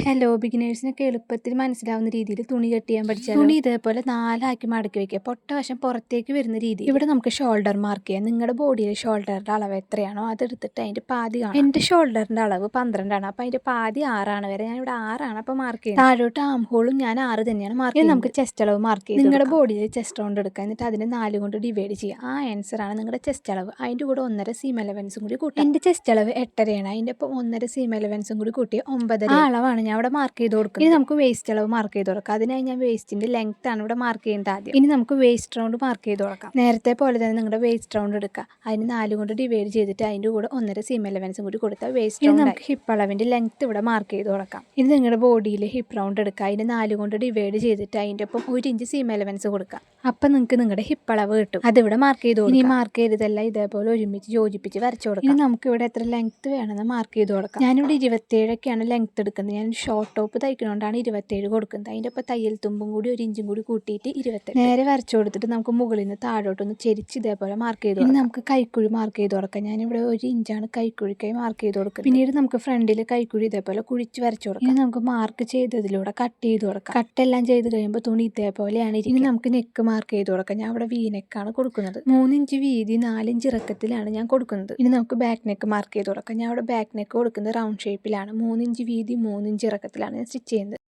Hello ബിഗിനേഴ്സിനൊക്കെ എളുപ്പത്തിൽ മനസ്സിലാവുന്ന രീതിയിൽ തുണി കട്ട് ചെയ്യാൻ പഠിച്ചാൽ തുണി ഇതേപോലെ നാലാക്കി മടക്കി വെക്കുക. പൊട്ട വശം പുറത്തേക്ക് വരുന്ന രീതി. ഇവിടെ നമുക്ക് ഷോൾഡർ മാർക്ക് ചെയ്യാം. നിങ്ങളുടെ ബോഡിയിലെ ഷോൾഡറിന്റെ അളവ് എത്രയാണോ അതെടുത്തിട്ട് അതിന്റെ പാതി കാണാം. എൻ്റെ ഷോൾഡറിന്റെ അളവ് 12 അപ്പോൾ അതിന്റെ പാതി 6 വരെ. ഞാൻ ഇവിടെ 6 അപ്പോൾ മാർക്ക് ചെയ്യുന്നത്. താഴോട്ട് ആം ഹോളും ഞാൻ 6 തന്നെയാണ് മാർക്ക് ചെയ്യുന്നത്. നമുക്ക് ചെസ്റ്റ് അളവ് മാർക്ക് ചെയ്ത് നിങ്ങളുടെ ബോഡിയിൽ ചെസ്റ്റ് റൗണ്ട് എടുക്കുക. എന്നിട്ട് അതിനെ 4 കൊണ്ട് ഡിവൈഡ് ചെയ്യുക. ആ ആൻസറാണ് നിങ്ങളുടെ ചെസ്റ്റ് അളവ്. അതിൻ്റെ കൂടെ 1.5 സീം അലവൻസും കൂടി കൂട്ടുക. എൻ്റെ ചെസ്റ്റ് അളവ് 8.5 അതിൻ്റെ ഒപ്പം 1.5 സീം അലവൻസും കൂടി കൂട്ടി 9. ആ അളവാണ് ഞാൻ അവിടെ മാർക്ക് ചെയ്ത് കൊടുക്കും. ഇനി നമുക്ക് വേസ്റ്റ് അളവ് മാർക്ക് ചെയ്ത് കൊടുക്കാം. അതിനായി ഞാൻ വേസ്റ്റിന്റെ ലെങ്ത് ആണ് ഇവിടെ മാർക്ക് ചെയ്യേണ്ടത് ആദ്യം. ഇനി നമുക്ക് വേസ്റ്റ് റൗണ്ട് മാർക്ക് ചെയ്ത് കൊടുക്കാം. നേരത്തെ പോലെ തന്നെ നിങ്ങളുടെ വേസ്റ്റ് റൗണ്ട് എടുക്കുക. അതിന് 4 കൊണ്ട് ഡിവൈഡ് ചെയ്തിട്ട് അതിൻ്റെ കൂടെ 1.5 സീം അലവൻസും കൂടി കൊടുത്താൽ വേസ്റ്റ് റൗണ്ട്. നമുക്ക് ഹിപ്പ് അളവിന്റെ ലെങ്ത് ഇവിടെ മാർക്ക് ചെയ്ത് കൊടുക്കാം. ഇനി നിങ്ങളുടെ ബോഡിയിൽ ഹിപ്പ് റൗണ്ട് എടുക്കുക. അതിന് 4 കൊണ്ട് ഡിവൈഡ് ചെയ്തിട്ട് അതിൻ്റെ ഒപ്പം 1 ഇഞ്ച് സീം അലവൻസ് കൊടുക്കുക. അപ്പം നിങ്ങൾക്ക് നിങ്ങളുടെ ഹിപ്പ് അളവ് കിട്ടും. അതിവിടെ മാർക്ക് ചെയ്ത് കൊടുക്കും. ഇനി മാർക്ക് ചെയ്തതെല്ലാം ഇതേപോലെ ഒരുമിച്ച് യോജിപ്പിച്ച് വരച്ചു കൊടുക്കാം. ഇനി നമുക്ക് ഇവിടെ എത്ര ലെങ്ത് വേണമെന്ന് മാർക്ക് ചെയ്ത് കൊടുക്കാം. ഞാനിവിടെ 27 ലെങ്ത് എടുക്കുന്നത്. ഞാൻ ഷോർട്ട് ടോപ്പ് തയ്ക്കണോണ്ടാണ് 27 കൊടുക്കുന്നത്. അതിൻ്റെ ഒപ്പം തയ്യൽ തുമ്പും കൂടി 1 ഇഞ്ചും കൂടി കൂട്ടിയിട്ട് 28. നേരെ വരച്ചു കൊടുത്തിട്ട് നമുക്ക് മുകളിൽ നിന്ന് താഴോട്ടൊന്ന് ചെരിച്ച് ഇതേപോലെ മാർക്ക് ചെയ്ത് കൊടുക്കാം. നമുക്ക് കൈക്കുഴി മാർക്ക് ചെയ്ത് കൊടുക്കാം. ഞാനിവിടെ 1 ഇഞ്ചാണ് കൈക്കുഴിക്കായി മാർക്ക് ചെയ്ത് കൊടുക്കുന്നത്. പിന്നീട് നമുക്ക് ഫ്രണ്ടിൽ കൈക്കുഴി ഇതേപോലെ കുഴിച്ച് വരച്ചു കൊടുക്കാം. ഇനി നമുക്ക് മാർക്ക് ചെയ്തതിലൂടെ കട്ട് ചെയ്ത് കൊടുക്കാം. കട്ടെല്ലാം ചെയ്ത് കഴിയുമ്പോൾ തുണി ഇതേപോലെയാണ്. ഇനി നമുക്ക് നെക്ക് മാർക്ക് ചെയ്ത് കൊടുക്കാം. ഞാൻ ഇവിടെ വി നെക്കാണ് കൊടുക്കുന്നത്. 3 ഇഞ്ച് വീതി 4 ഇഞ്ച് ഇറക്കത്തിലാണ് ഞാൻ കൊടുക്കുന്നത്. ഇനി നമുക്ക് ബാക്ക് നെക്ക് മാർക്ക് ചെയ്ത് കൊടുക്കാം. ഞാൻ ഇവിടെ ബാക്ക് നെക്ക് കൊടുക്കുന്നത് റൗണ്ട് ഷേപ്പിലാണ്. 3 ഇഞ്ച് വീതി 3 ഇഞ്ച് ഇറക്കത്തിലാണ് ഞാൻ സ്റ്റിച്ച് ചെയ്യുന്നത്.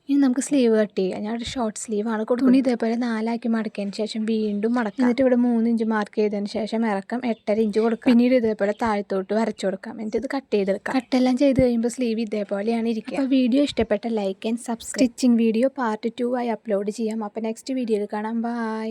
ഇനി നമുക്ക് സ്ലീവ് കട്ട് ചെയ്യാം. ഞാൻ ഒരു ഷോർട്ട് സ്ലീവാണ് കൊടുക്കുന്നത്. തുണി ഇതേപോലെ 4 മടക്കിയതിന് ശേഷം വീണ്ടും മടക്കാം. എന്നിട്ട് ഇവിടെ 3 ഇഞ്ച് മാർക്ക് ചെയ്തതിന് ശേഷം ഇറക്കം 8.5 ഇഞ്ച് കൊടുക്കാം. പിന്നീട് ഇതേപോലെ താഴത്തോട്ട് വരച്ചു കൊടുക്കാം. എന്നിട്ട് ഇത് കട്ട് ചെയ്തെടുക്കാം. കട്ടെല്ലാം ചെയ്ത് കഴിയുമ്പോൾ സ്ലീവ് ഇതേപോലെയാണ് ഇരിക്കുക. അപ്പോൾ വീഡിയോ ഇഷ്ടപ്പെട്ട like and subscribe. Stitching video part 2 ആയി അപ്ലോഡ് ചെയ്യാം. അപ്പോൾ നെക്സ്റ്റ് വീഡിയോയിൽ കാണാം. ബൈ.